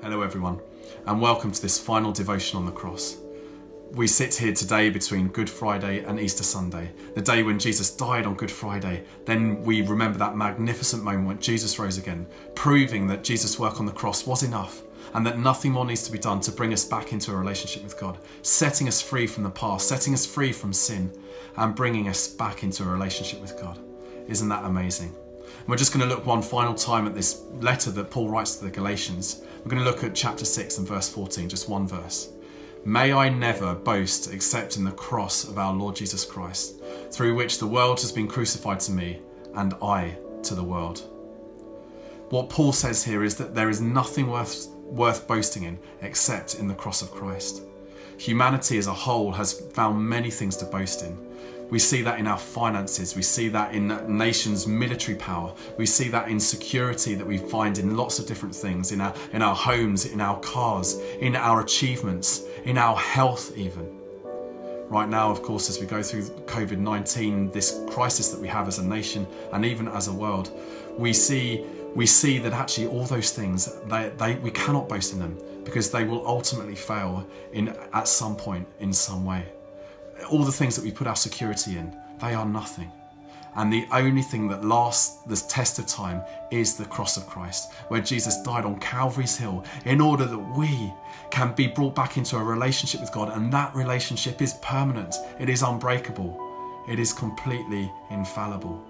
Hello everyone, and welcome to this final devotion on the cross. We sit here today between Good Friday and Easter Sunday, the day when Jesus died on Good Friday. Then we remember that magnificent moment when Jesus rose again, proving that Jesus' work on the cross was enough and that nothing more needs to be done to bring us back into a relationship with God, setting us free from the past, setting us free from sin and bringing us back into a relationship with God. Isn't that amazing? And we're just going to look one final time at this letter that Paul writes to the Galatians. We're going to look at chapter 6 and verse 14, just one verse. May I never boast except in the cross of our Lord Jesus Christ, through which the world has been crucified to me and I to the world. What Paul says here is that there is nothing worth boasting in except in the cross of Christ. Humanity as a whole has found many things to boast in. We see that in our finances, we see that in a nation's military power, we see that in security that we find in lots of different things, in our homes, in our cars, in our achievements, in our health even. Right now, of course, as we go through COVID-19, this crisis that we have as a nation and even as a world, we see that actually all those things, we cannot boast in them because they will ultimately fail at some point in some way. All the things that we put our security in, they are nothing. And the only thing that lasts the test of time is the cross of Christ, where Jesus died on Calvary's Hill in order that we can be brought back into a relationship with God. And that relationship is permanent. It is unbreakable. It is completely infallible.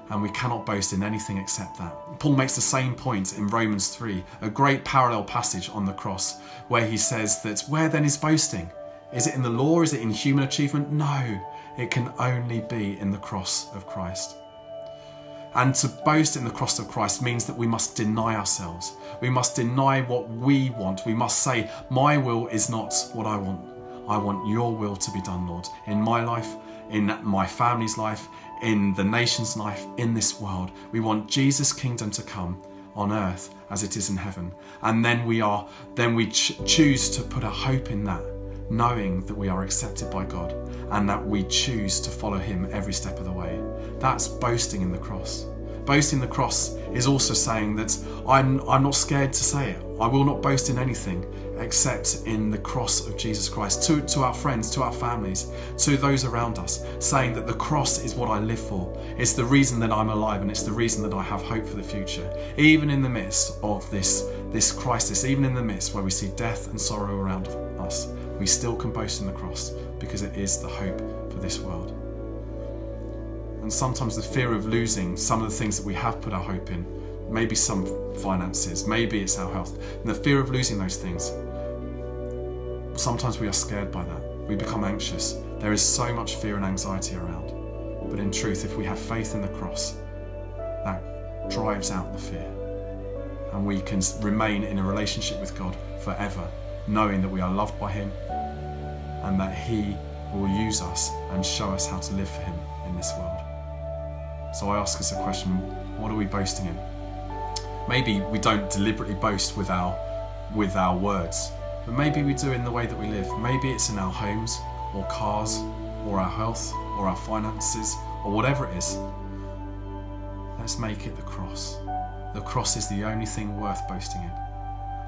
And we cannot boast in anything except that. Paul makes the same point in Romans 3, a great parallel passage on the cross, where he says that where then is boasting? Is it in the law? Is it in human achievement? No, it can only be in the cross of Christ. And to boast in the cross of Christ means that we must deny ourselves. We must deny what we want. We must say, my will is not what I want. I want your will to be done, Lord, in my life, in my family's life, in the nation's life, in this world. We want Jesus' kingdom to come on earth as it is in heaven. And then we choose to put our hope in that, knowing that we are accepted by God and that we choose to follow him every step of the way. That's boasting in the cross. Boasting in the cross is also saying that I'm not scared to say it. I will not boast in anything except in the cross of Jesus Christ, to our friends, to our families, to those around us, saying that the cross is what I live for. It's the reason that I'm alive and it's the reason that I have hope for the future. Even in the midst of this crisis, even in the midst where we see death and sorrow around us, we still can boast in the cross because it is the hope for this world. And sometimes the fear of losing some of the things that we have put our hope in, maybe some finances, maybe it's our health, and the fear of losing those things, sometimes we are scared by that. We become anxious. There is so much fear and anxiety around. But in truth, if we have faith in the cross, that drives out the fear. And we can remain in a relationship with God forever, knowing that we are loved by him and that he will use us and show us how to live for him in this world. So I ask us a question, what are we boasting in? Maybe we don't deliberately boast with our words, but maybe we do in the way that we live. Maybe it's in our homes or cars or our health or our finances or whatever it is. Let's make it the cross. The cross is the only thing worth boasting in.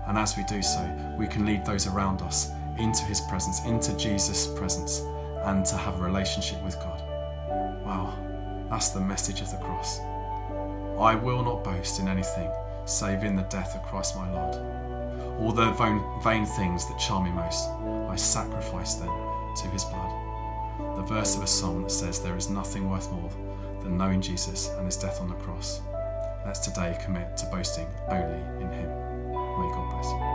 And as we do so, we can lead those around us into his presence, into Jesus' presence, and to have a relationship with God. Wow, that's the message of the cross. I will not boast in anything save in the death of Christ my Lord. All the vain things that charm me most, I sacrifice them to his blood. The verse of a song that says there is nothing worth more than knowing Jesus and his death on the cross. Let's today commit to boasting only in him. May God bless you.